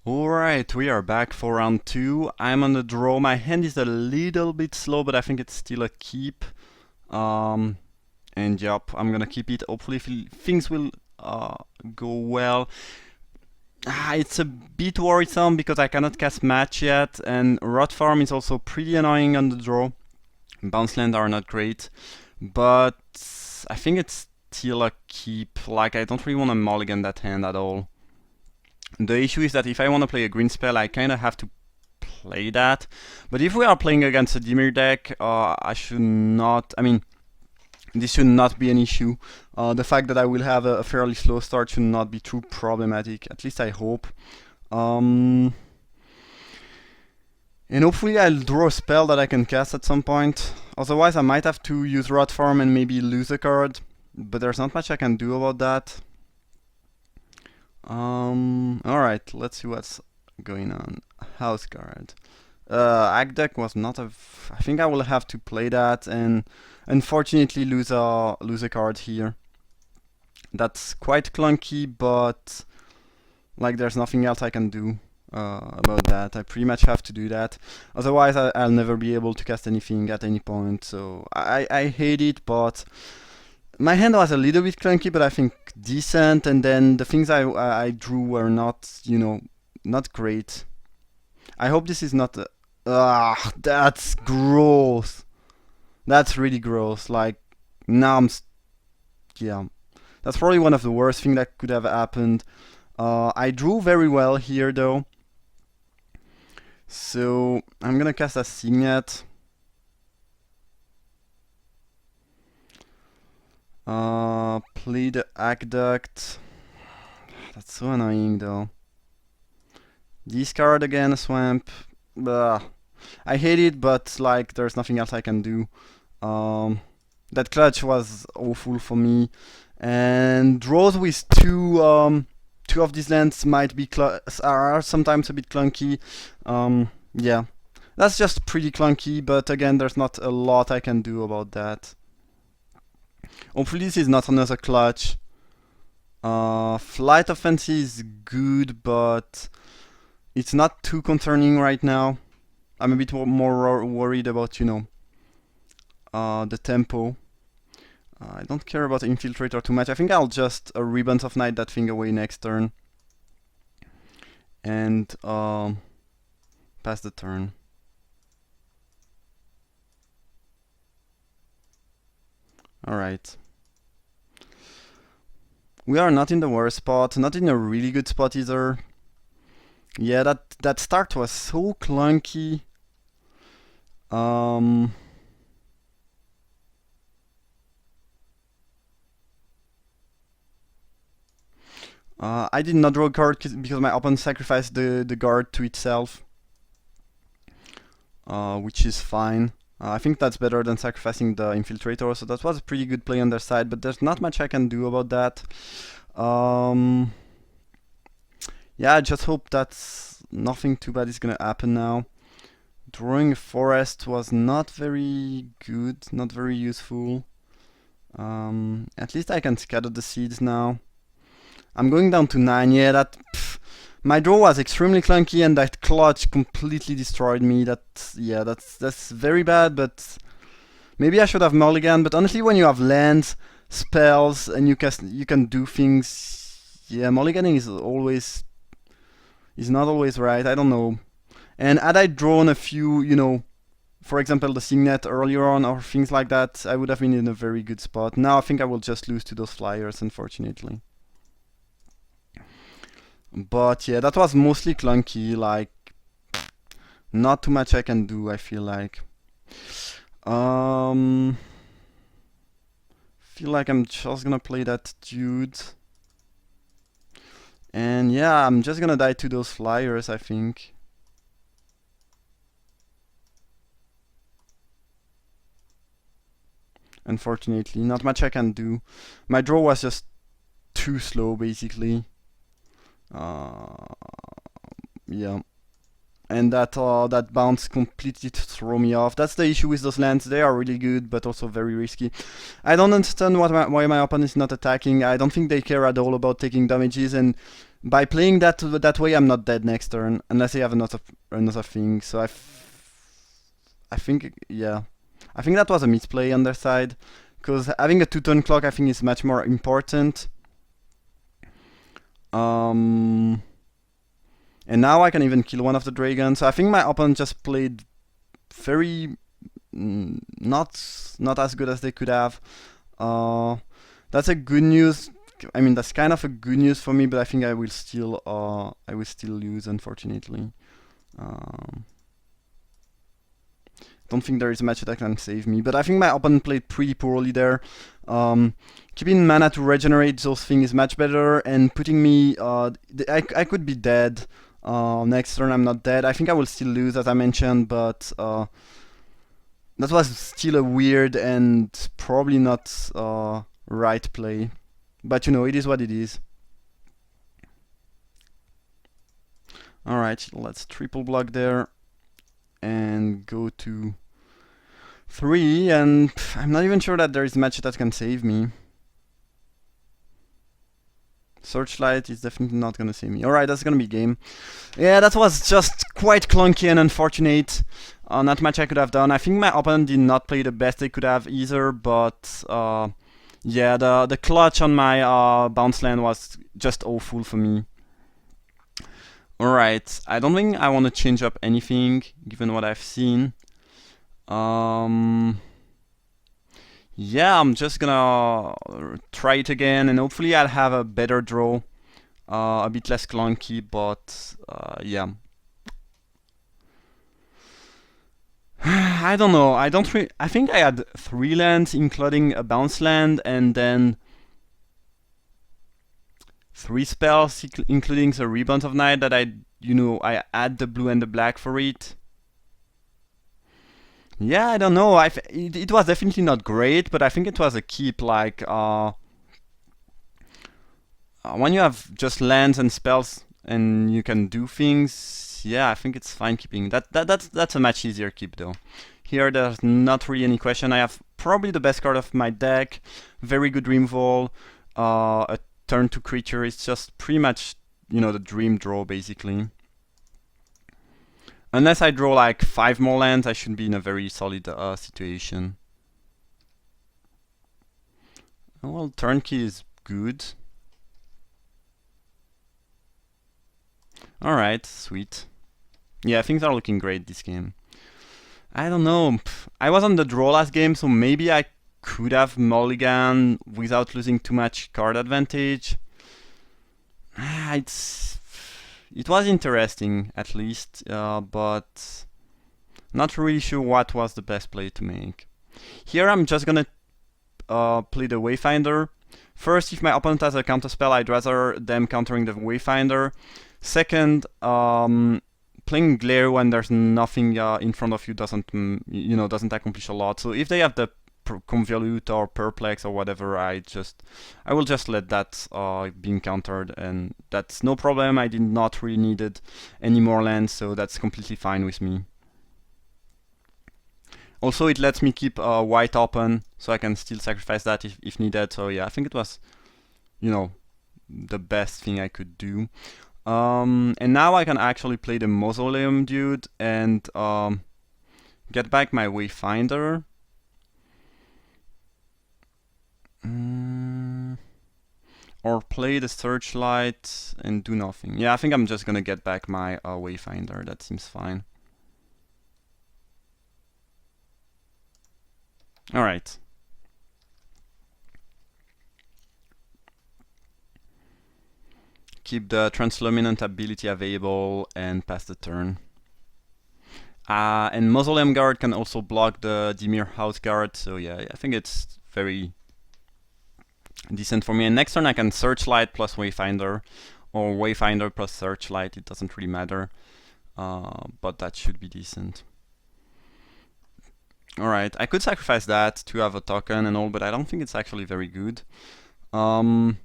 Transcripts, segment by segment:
Alright, we are back for round 2. I'm on the draw. My hand is a little bit slow, but I think it's still a keep. Um, and yep, I'm gonna keep it. Hopefully things will go well. It's a bit worrisome because I cannot cast match yet, and Rot Farm is also pretty annoying on the draw. Bounce land are not great, but I think it's still a keep. Like, I don't really want to mulligan that hand at all. The issue is that if I want to play a green spell, I kind of have to play that. But if we are playing against a Dimir deck, I should not. I mean, this should not be an issue. The fact that I will have a fairly slow start should not be too problematic. At least I hope. And hopefully I'll draw a spell that I can cast at some point. Otherwise, I might have to use Rot Farm and maybe lose a card. But there's not much I can do about that. Alright, let's see what's going on. House card. Deck was not a. I think I will have to play that and unfortunately lose a card here. That's quite clunky, but like there's nothing else I can do about that. I pretty much have to do that. Otherwise, I'll never be able to cast anything at any point. So I hate it, but my hand was a little bit clunky, but I think decent. And then the things I drew were not, not great. I hope this is not. That's gross. That's really gross. Like now yeah. That's probably one of the worst things that could have happened. I drew very well here though. So I'm gonna cast a Signet. Play the Aqueduct. That's so annoying though. Discard again a Swamp. Ugh. I hate it, but like there's nothing else I can do. That clutch was awful for me. And draws with two of these lands might be are sometimes a bit clunky. Yeah, that's just pretty clunky. But again, there's not a lot I can do about that. Hopefully this is not another clutch. Flight of Fancy is good, but it's not too concerning right now. I'm a bit more worried about, the tempo. I don't care about Infiltrator too much. I think I'll just Ribbons of Night that thing away next turn. And pass the turn. Alright. We are not in the worst spot, not in a really good spot either. Yeah, that start was so clunky. I did not draw a card because my opponent sacrificed the guard to itself, which is fine. I think that's better than sacrificing the Infiltrator, so that was a pretty good play on their side, but there's not much I can do about that. Yeah, I just hope that nothing too bad is gonna happen now. Drawing a forest was not very good, not very useful. At least I can scatter the seeds now. I'm going down to 9. Yeah, my draw was extremely clunky, and that clutch completely destroyed me. That's very bad. But maybe I should have mulligan. But honestly, when you have lands, spells, and you can do things. Yeah, mulliganing is not always right. I don't know. And had I drawn a few, for example, the Signet earlier on or things like that, I would have been in a very good spot. Now I think I will just lose to those flyers, unfortunately. But yeah, that was mostly clunky, like not too much I can do, I feel like. Feel like I'm just gonna play that dude. And yeah, I'm just gonna die to those flyers, I think. Unfortunately, not much I can do. My draw was just too slow, basically. Yeah, and that bounce completely threw me off. That's the issue with those lands. They are really good, but also very risky. I don't understand why my opponent is not attacking. I don't think they care at all about taking damages, and by playing that way, I'm not dead next turn unless I have another thing. So I think yeah, I think that was a misplay on their side, because having a 2-turn clock I think is much more important. And now I can even kill one of the dragons. So I think my opponent just played very not as good as they could have. That's a good news. I mean, that's kind of a good news for me, but I think I will still lose, unfortunately. Don't think there is a match that can save me, but I think my opponent played pretty poorly there. Keeping mana to regenerate those things is much better, and putting me, I could be dead. Next turn I'm not dead. I think I will still lose, as I mentioned, but that was still a weird and probably not right play. But you know, it is what it is. Alright, let's triple block there and go to 3, and I'm not even sure that there is much that can save me. Searchlight is definitely not gonna save me. Alright, that's gonna be game. Yeah, that was just quite clunky and unfortunate. Not much I could have done. I think my opponent did not play the best they could have either, but yeah, the clutch on my bounce land was just awful for me. Alright, I don't think I want to change up anything, given what I've seen. Yeah, I'm just gonna try it again, and hopefully I'll have a better draw. A bit less clunky, but yeah. I don't know. I think I had 3 lands, including a bounce land, and then 3 spells, including the Rebound of Night that I add the blue and the black for it. Yeah, I don't know. It was definitely not great, but I think it was a keep. Like when you have just lands and spells and you can do things, yeah, I think it's fine keeping. That's a much easier keep though. Here there's not really any question. I have probably the best card of my deck. Very good removal. A turn 2 creature is just pretty much, the dream draw basically. Unless I draw like 5 more lands, I should be in a very solid situation. Well, turn key is good. Alright, sweet. Yeah, things are looking great this game. I don't know. I was on the draw last game, so maybe I could have mulligan without losing too much card advantage. It was interesting, at least, but not really sure what was the best play to make. Here I'm just gonna play the Wayfinder. First, if my opponent has a counterspell, I'd rather them countering the Wayfinder. Second, playing Glare when there's nothing in front of you doesn't accomplish a lot. So if they have the Convolute or Perplex or whatever, I will just let that be encountered, and that's no problem. I did not really needed any more lands, so that's completely fine with me. Also, it lets me keep white open, so I can still sacrifice that if needed. So yeah, I think it was, the best thing I could do. And now I can actually play the Mausoleum Dude and get back my Wayfinder. Or play the Searchlight and do nothing. Yeah, I think I'm just gonna get back my Wayfinder. That seems fine. Alright. Keep the Transluminant ability available and pass the turn. And Mausoleum Guard can also block the Dimir House Guard, so yeah, I think it's very decent for me. And next turn I can Searchlight plus Wayfinder, or Wayfinder plus Searchlight, it doesn't really matter. But that should be decent. Alright, I could sacrifice that to have a token and all, but I don't think it's actually very good. I'm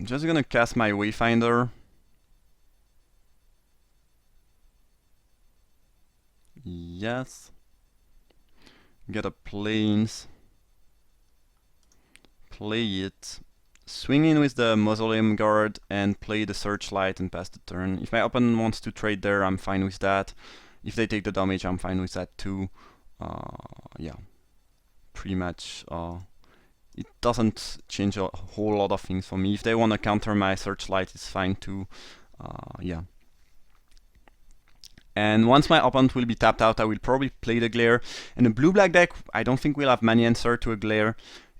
just gonna cast my Wayfinder. Yes. Get a Plains. Play it. swing in with the Mausoleum Guard and play the Searchlight and pass the turn. If my opponent wants to trade there, I'm fine with that. If they take the damage, I'm fine with that too. Yeah, pretty much. It doesn't change a whole lot of things for me. If they want to counter my Searchlight, it's fine too. Yeah. And once my opponent will be tapped out, I will probably play the Glare. And a blue-black deck, I don't think we'll have many answer to a Glare,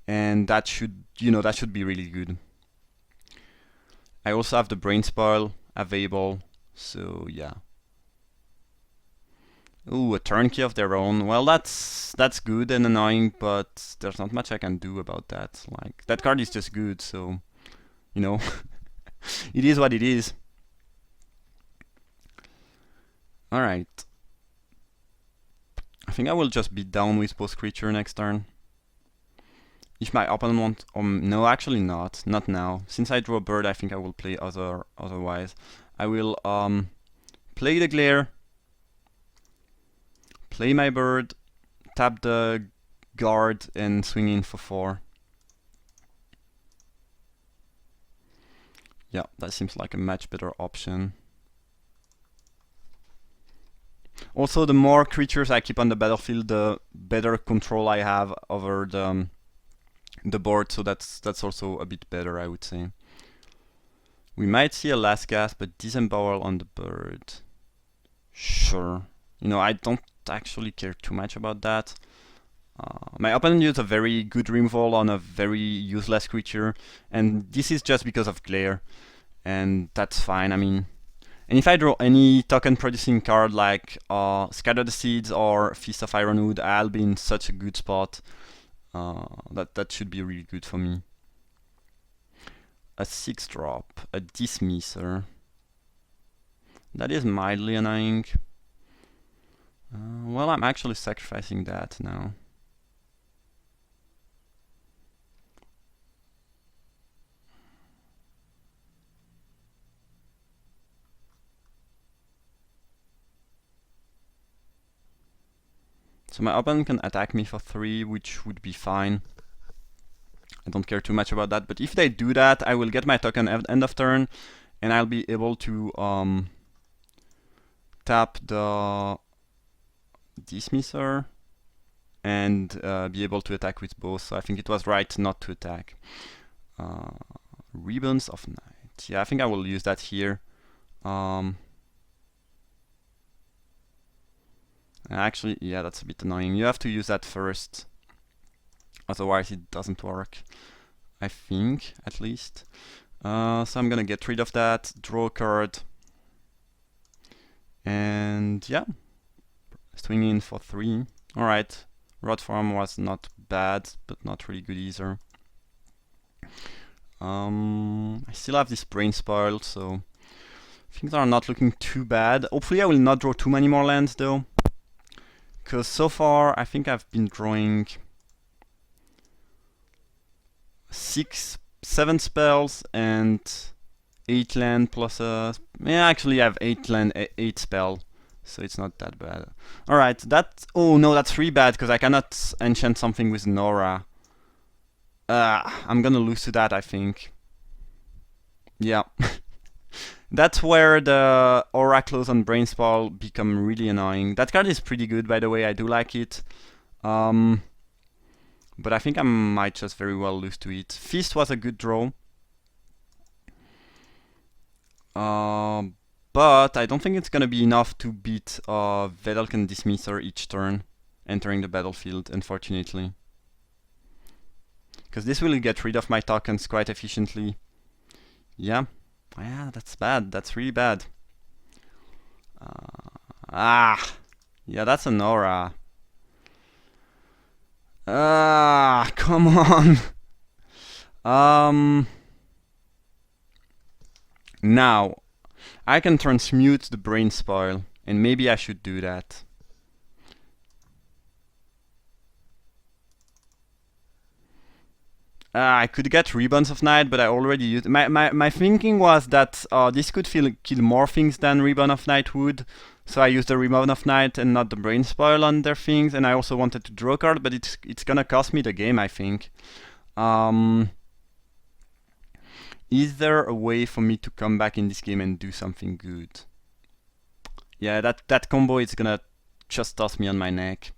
and that should, that should be really good. I also have the Brain Spoil available, so yeah. Ooh, a turnkey of their own. Well, that's good and annoying, but there's not much I can do about that. Like, that card is just good, so, it is what it is. Alright. I think I will just be down with both creature next turn. If my opponent wants... no, actually not. Not now. Since I drew a bird, I think I will play otherwise. I will play the Glare, play my bird, tap the guard, and swing in for 4. Yeah, that seems like a much better option. Also, the more creatures I keep on the battlefield, the better control I have over the board, so that's also a bit better, I would say. We might see a last gasp, but disembowel on the bird. Sure. I don't actually care too much about that. My opponent used a very good removal on a very useless creature, and this is just because of Glare, and that's fine. I mean, and if I draw any token producing card like Scatter the Seeds or Feast of Ironwood, I'll be in such a good spot. That should be really good for me. A 6-drop, a Dismisser. That is mildly annoying. Well, I'm actually sacrificing that now. So my opponent can attack me for 3, which would be fine. I don't care too much about that, but if they do that, I will get my token at end of turn, and I'll be able to tap the Dismisser and be able to attack with both. So I think it was right not to attack. Ribbons of Night. Yeah, I think I will use that here. Actually, yeah, that's a bit annoying. You have to use that first. Otherwise it doesn't work. I think, at least. So I'm gonna get rid of that, draw a card. And yeah. Swing in for 3. Alright. Rod Form was not bad, but not really good either. I still have this Brain Spoil, so things are not looking too bad. Hopefully I will not draw too many more lands though. Because so far I think I've been drawing 7 spells and 8 land plus a... Yeah, actually I have 8 land, 8 spell. So it's not that bad. Alright, that... Oh no, that's really bad because I cannot enchant something with Nora. I'm gonna lose to that, I think. Yeah. That's where the Oracles on Brain Spoil become really annoying. That card is pretty good, by the way, I do like it. But I think I might just very well lose to it. Feast was a good draw. But I don't think it's gonna be enough to beat Vedalken Dismisser each turn entering the battlefield, unfortunately. Because this will get rid of my tokens quite efficiently. Yeah. Yeah, that's bad. That's really bad. Yeah, that's an aura. Come on. Now, I can transmute the Brain Spoil, and maybe I should do that. I could get Ribbons of Night, but I already used... My thinking was that this could kill more things than Ribbon of Night would, so I used the Ribbon of Night and not the Brain Spoil on their things, and I also wanted to draw a card, but it's gonna cost me the game, I think. Is there a way for me to come back in this game and do something good? Yeah, that combo is gonna just toss me on my neck.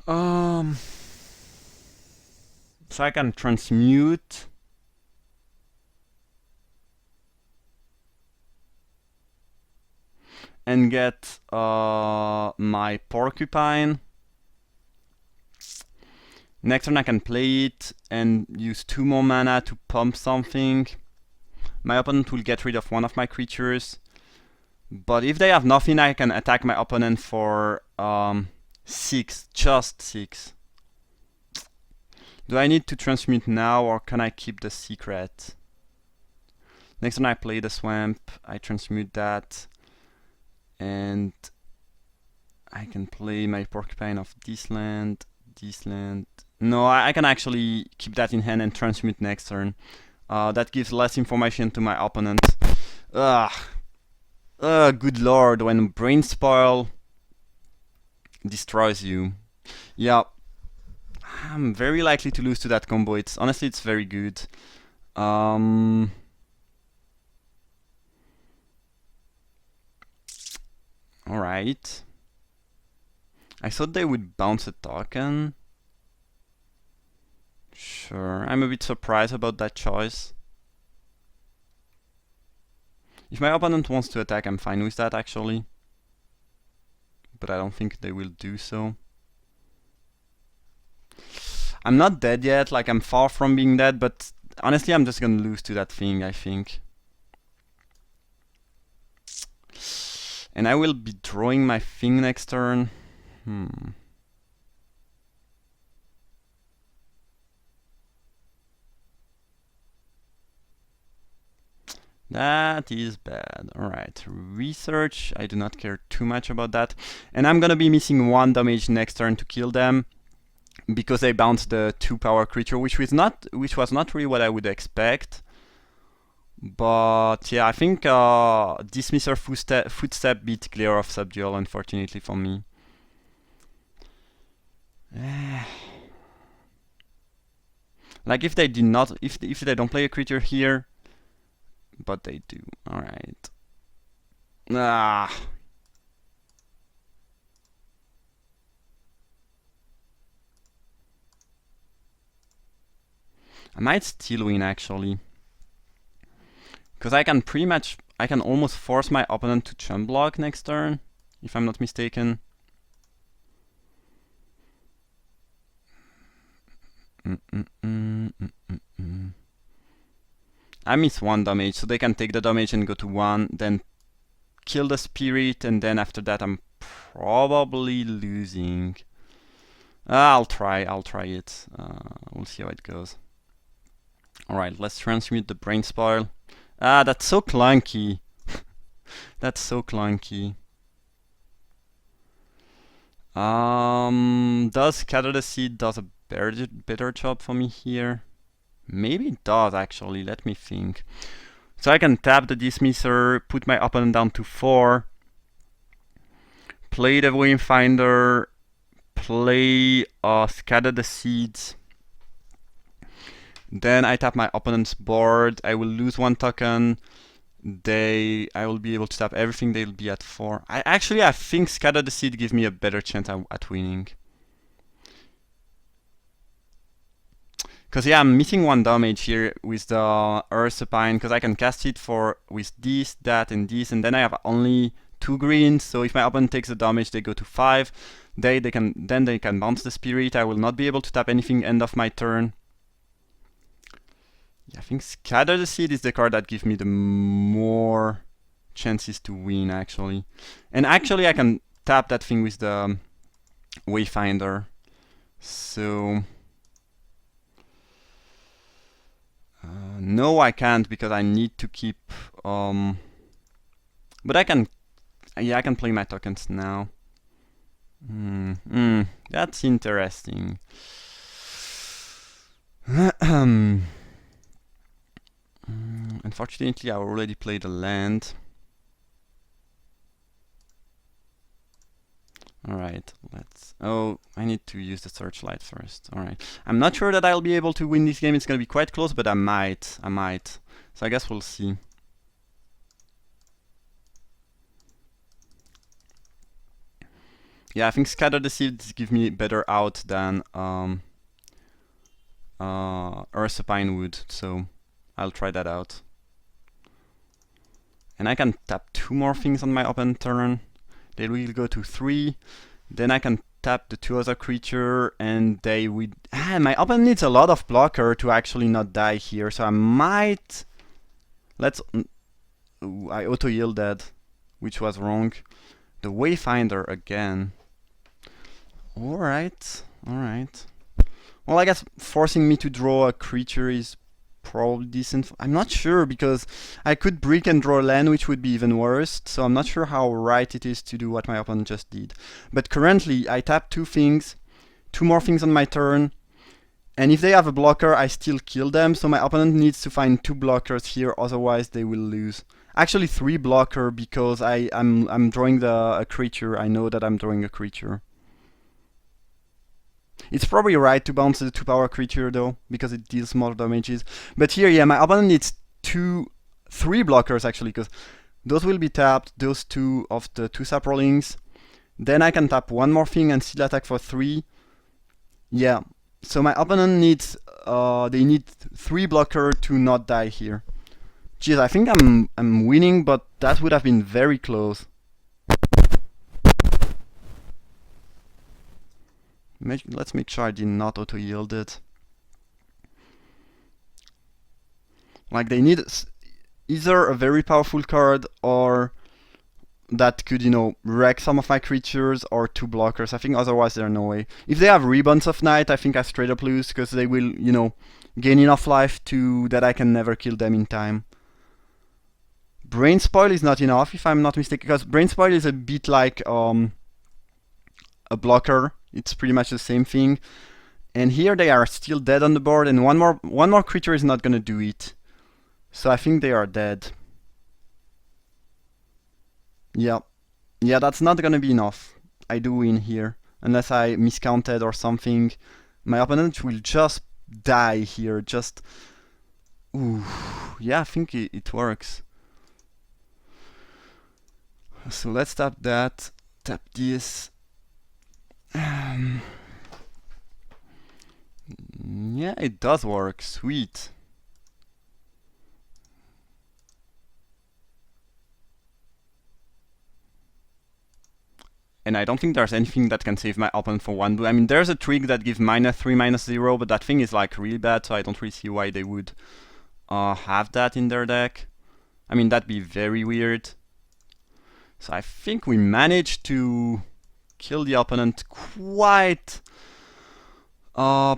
So I can transmute. And get my porcupine. Next turn I can play it and use 2 more mana to pump something. My opponent will get rid of one of my creatures. But if they have nothing, I can attack my opponent for 6, just 6. Do I need to transmute now or can I keep the secret? Next turn I play the swamp, I transmute that. And I can play my porcupine of this land, this land. No, I can actually keep that in hand and transmute next turn. That gives less information to my opponent. Good lord, when Brain Spoil destroys you. Yeah, I'm very likely to lose to that combo. Honestly, it's very good. Alright. I thought they would bounce a token. Sure, I'm a bit surprised about that choice. If my opponent wants to attack, I'm fine with that actually. But I don't think they will do so. I'm not dead yet, like I'm far from being dead, but honestly I'm just gonna lose to that thing, I think. And I will be drawing my thing next turn. That is bad. Alright, research. I do not care too much about that. And I'm gonna be missing 1 damage next turn to kill them. Because they bounced the 2-power creature, which was not really what I would expect. But yeah, I think Dismisser Footstep beat Glare of Subdual, unfortunately for me. Like if they if they don't play a creature here, but they do. Alright. I might still win actually. Because I can almost force my opponent to chump block next turn, if I'm not mistaken. I miss 1 damage, so they can take the damage and go to 1, then kill the spirit, and then after that I'm probably losing. I'll try it. We'll see how it goes. Alright, let's transmute the Brain Spoil. That's so clunky. That's so clunky. Does Scatter the Seed does a better job for me here? Maybe it does actually, let me think. So I can tap the Dismisser, put my opponent down to 4, play the Wayfinder, play Scatter the Seeds. Then I tap my opponent's board, I will lose 1 token. I will be able to tap everything, they'll be at 4. I think Scatter the Seed gives me a better chance at winning. Because yeah, I'm missing 1 damage here with the Ursapine, because I can cast it with this, that, and this, and then I have only 2 greens, so if my opponent takes the damage, they go to 5. Then they can bounce the spirit. I will not be able to tap anything end of my turn. Yeah, I think Scatter the Seed is the card that gives me the more chances to win, actually. And actually, I can tap that thing with the Wayfinder. So... no, I can't, because I need to keep... but I can... yeah, I can play my tokens now. That's interesting. Unfortunately, I already played a land. Alright, let's... Oh, I need to use the searchlight first. Alright. I'm not sure that I'll be able to win this game. It's gonna be quite close, but I might. So I guess we'll see. Yeah, I think Scatter the Seeds give me better out than Earth Pinewood, so I'll try that out. And I can tap 2 more things on my open turn. They will go to 3. Then I can tap the 2 other creature, and they would... my opponent needs a lot of blocker to actually not die here, so I might... Let's... Ooh, I auto-yielded, which was wrong. The Wayfinder again. Alright. Well, I guess forcing me to draw a creature is probably decent. I'm not sure, because I could brick and draw land, which would be even worse, so I'm not sure how right it is to do what my opponent just did. But currently, I tap 2 things, 2 more things on my turn, and if they have a blocker, I still kill them, so my opponent needs to find 2 blockers here, otherwise they will lose. Actually 3 blocker, because I'm drawing a creature. I know that I'm drawing a creature. It's probably right to bounce the 2-power creature though, because it deals more damages. But here, yeah, my opponent needs 3 blockers actually, because those will be tapped, those 2 of the 2 saprolings. Then I can tap 1 more thing and still attack for 3. Yeah, so my opponent needs, they need 3 blocker to not die here. Jeez, I think I'm winning, but that would have been very close. Let's make sure I did not auto-yield it. Like, they need either a very powerful card or that could, you know, wreck some of my creatures, or 2 blockers. I think otherwise there's no way. If they have Ribbons of Night, I think I straight up lose, because they will, you know, gain enough life to that I can never kill them in time. Brain Spoil is not enough, if I'm not mistaken, because Brain Spoil is a bit like a blocker. It's pretty much the same thing. And here they are still dead on the board, and one more creature is not gonna do it. So I think they are dead. Yeah, that's not gonna be enough. I do win here, unless I miscounted or something. My opponent will just die here. Just, ooh, yeah, I think it works. So let's tap that, tap this. Yeah, it does work. Sweet. And I don't think there's anything that can save my opponent for 1 blue. I mean, there's a trick that gives -3, -0, but that thing is like really bad, so I don't really see why they would have that in their deck. I mean, that'd be very weird. So I think we managed to kill the opponent quite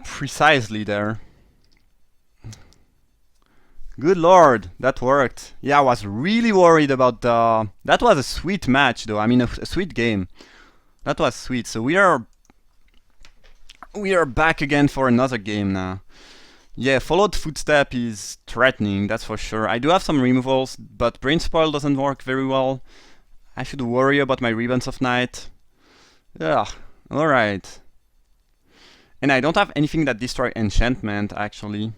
precisely there. Good lord, that worked. Yeah, I was really worried about the... That was a sweet match though, I mean a sweet game. That was sweet, so we are back again for another game now. Yeah, Followed Footstep is threatening, that's for sure. I do have some removals, but Brain Spoil doesn't work very well. I should worry about my Ribbons of Night. Yeah, alright. And I don't have anything that destroy enchantment, actually.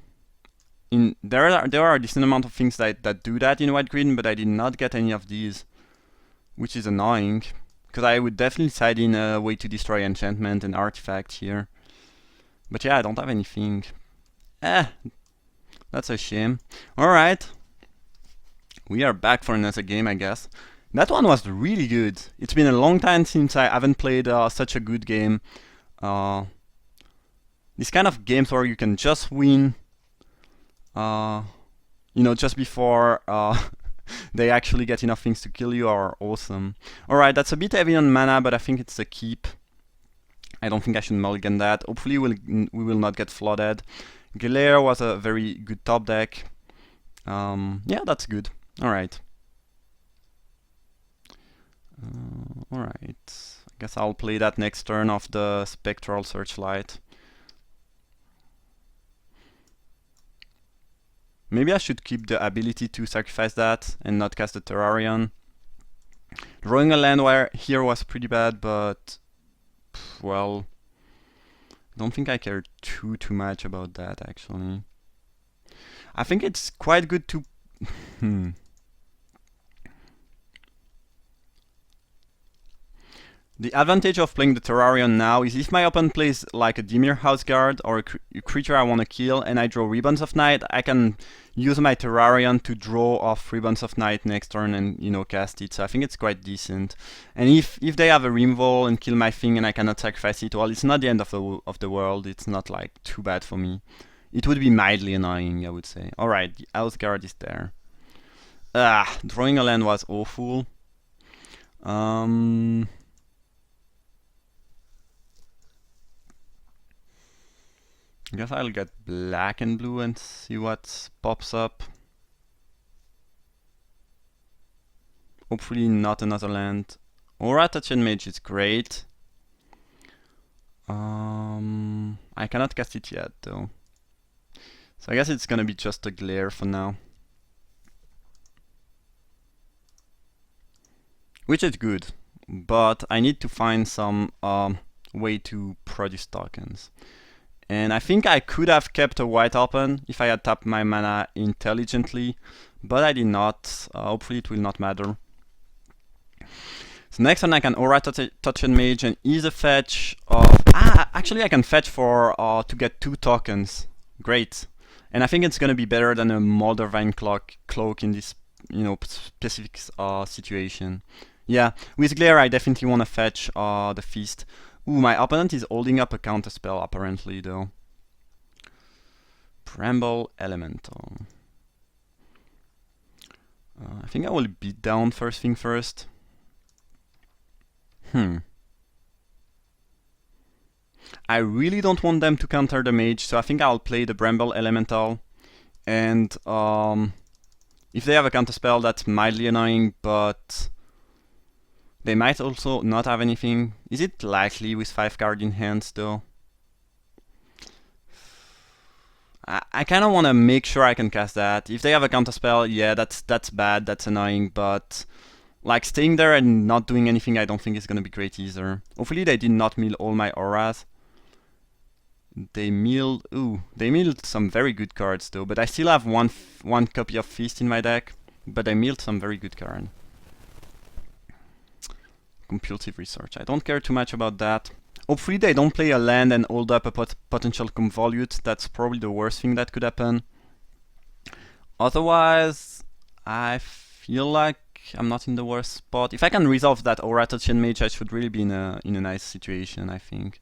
There are a decent amount of things that do that in white green, but I did not get any of these, which is annoying, because I would definitely side in a way to destroy enchantment and artifact here. But yeah, I don't have anything. That's a shame. Alright. We are back for another game, I guess. That one was really good. It's been a long time since I haven't played such a good game. These kind of games where you can just win, you know, just before they actually get enough things to kill you are awesome. Alright, that's a bit heavy on mana, but I think it's a keep. I don't think I should mulligan that. Hopefully we will not get flooded. Glare was a very good top deck. Yeah, that's good. Alright. Alright. I guess I'll play that next turn of the Spectral Searchlight. Maybe I should keep the ability to sacrifice that and not cast the Terrarion. Drawing a land wire here was pretty bad, but well, don't think I care too much about that actually. I think it's quite good to The advantage of playing the Terrarion now is if my opponent plays like a Dimir House Guard or a creature I want to kill and I draw Ribbons of Night, I can use my Terrarion to draw off Ribbons of Night next turn and, you know, cast it. So I think it's quite decent. And if they have a Removal and kill my thing and I cannot sacrifice it, well, it's not the end of the world. It's not like too bad for me. It would be mildly annoying, I would say. Alright, the House Guard is there. Drawing a land was awful. I guess I'll get black and blue and see what pops up. Hopefully not another land. Aura Touch and Mage is great. I cannot cast it yet though. So I guess it's gonna be just a Glare for now. Which is good, but I need to find some way to produce tokens. And I think I could have kept a white open if I had tapped my mana intelligently, but I did not. Hopefully it will not matter. So next one I can Aura Touch and Mage and ease fetch of... actually I can fetch for to get 2 tokens. Great. And I think it's gonna be better than a Moldervine Cloak in this, you know, specific situation. Yeah, with Glare I definitely want to fetch the Feast. Ooh, my opponent is holding up a counterspell apparently though. Bramble Elemental. I think I will beat down first thing first. I really don't want them to counter the mage, so I think I'll play the Bramble Elemental. And if they have a counterspell, that's mildly annoying, but they might also not have anything. Is it likely with 5 cards in hands though? I kind of want to make sure I can cast that. If they have a counterspell, yeah, that's bad, that's annoying, but like staying there and not doing anything I don't think is going to be great either. Hopefully they did not mill all my auras. They milled some very good cards though, but I still have one copy of Feast in my deck, but I milled some very good cards. Compulsive Research. I don't care too much about that. Hopefully they don't play a land and hold up a potential Convolute. That's probably the worst thing that could happen. Otherwise, I feel like I'm not in the worst spot. If I can resolve that Aura Touch and Mage, I should really be in a nice situation, I think.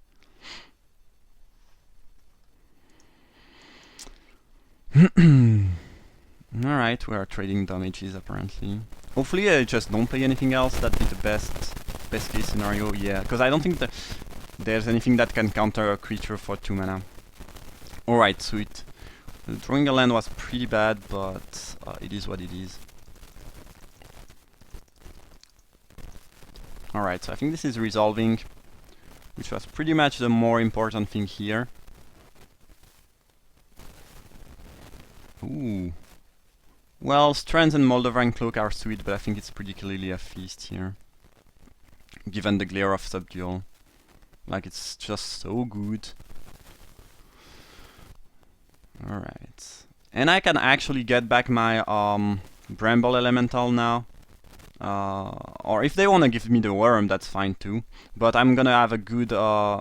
Alright, we are trading damages apparently. Hopefully I just don't play anything else. That'd be the best case scenario, yeah. Because I don't think that there's anything that can counter a creature for 2 mana. Alright, sweet. Drawing a land was pretty bad, but it is what it is. Alright, so I think this is resolving, which was pretty much the more important thing here. Ooh. Well, Strands and Moldervine Cloak are sweet, but I think it's pretty clearly a Feast here. Given the glare of Subdual. Like, it's just so good. Alright. And I can actually get back my Bramble Elemental now. Or if they want to give me the Worm, that's fine too. But I'm gonna have a good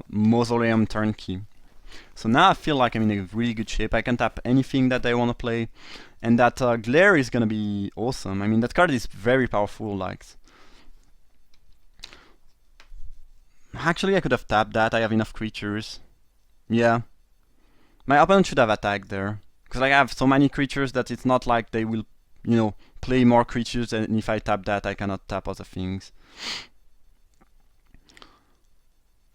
Mausoleum turnkey. So now I feel like I'm in a really good shape. I can tap anything that I want to play. And that Glare is gonna be awesome. I mean, that card is very powerful, like. Actually, I could have tapped that. I have enough creatures. Yeah. My opponent should have attacked there. Because like, I have so many creatures that it's not like they will, you know, play more creatures, and if I tap that, I cannot tap other things.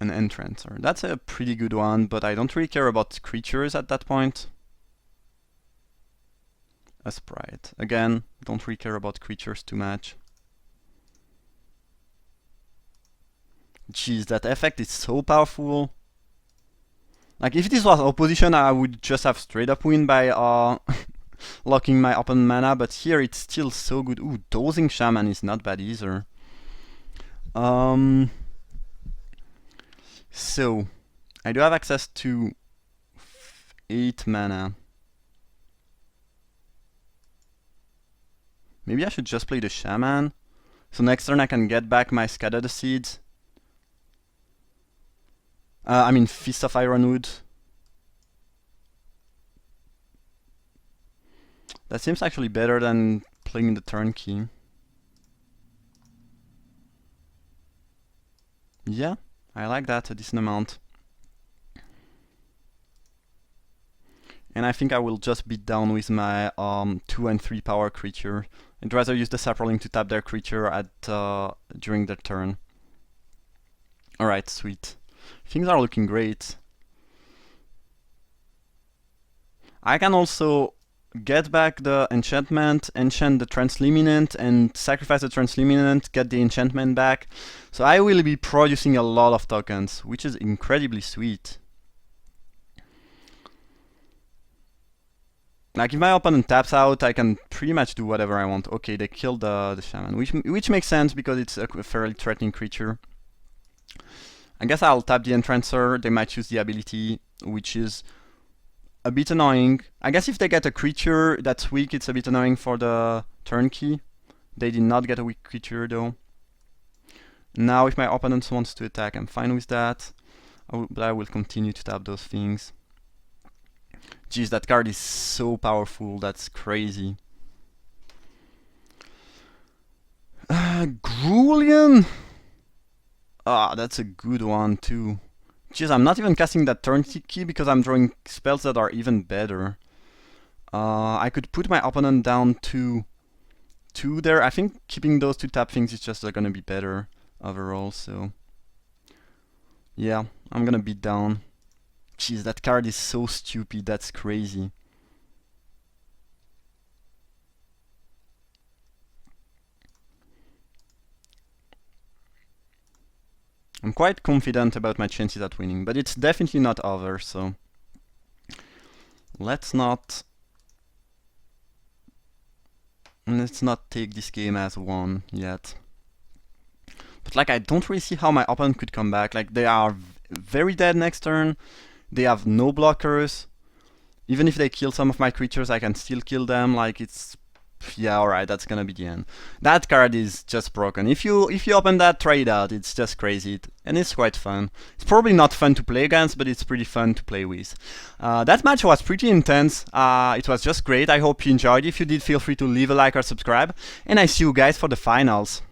An Entrancer. That's a pretty good one, but I don't really care about creatures at that point. A Sprite. Again, don't really care about creatures too much. Jeez, that effect is so powerful. Like, if this was opposition, I would just have straight up win by locking my opponent mana, but here it's still so good. Ooh, Dozing Shaman is not bad either. So, I do have access to 8 mana. Maybe I should just play the Shaman. So next turn I can get back my Scatter the Seeds. I mean Feast of Ironwood. That seems actually better than playing the Turnkey. Yeah, I like that a decent amount. And I think I will just beat down with my 2 and 3 power creature. I'd rather use the Saproling to tap their creature at during their turn. Alright, sweet. Things are looking great. I can also get back the enchantment, enchant the Transluminant, and sacrifice the Transluminant, get the enchantment back. So I will be producing a lot of tokens, which is incredibly sweet. Like if my opponent taps out, I can pretty much do whatever I want. Okay, they killed the Shaman, which makes sense because it's a fairly threatening creature. I guess I'll tap the Entrancer. They might use the ability, which is a bit annoying. I guess if they get a creature that's weak, it's a bit annoying for the Turnkey. They did not get a weak creature though. Now if my opponent wants to attack, I'm fine with that. But I will continue to tap those things. Jeez, that card is so powerful, that's crazy. Grulian? Ah, that's a good one too. Jeez, I'm not even casting that Turnkey because I'm drawing spells that are even better. I could put my opponent down to 2 there. I think keeping those 2 tap things is just gonna be better overall, so... Yeah, I'm gonna beat down. Jeez, that card is so stupid, that's crazy. I'm quite confident about my chances at winning, but it's definitely not over, so... Let's not take this game as won yet. But like, I don't really see how my opponent could come back. Like, they are very dead next turn. They have no blockers. Even if they kill some of my creatures, I can still kill them. Like, it's... Yeah, alright, that's gonna be the end. That card is just broken. If you open that, try it out. It's just crazy. And it's quite fun. It's probably not fun to play against, but it's pretty fun to play with. That match was pretty intense. It was just great. I hope you enjoyed. If you did, feel free to leave a like or subscribe. And I see you guys for the finals.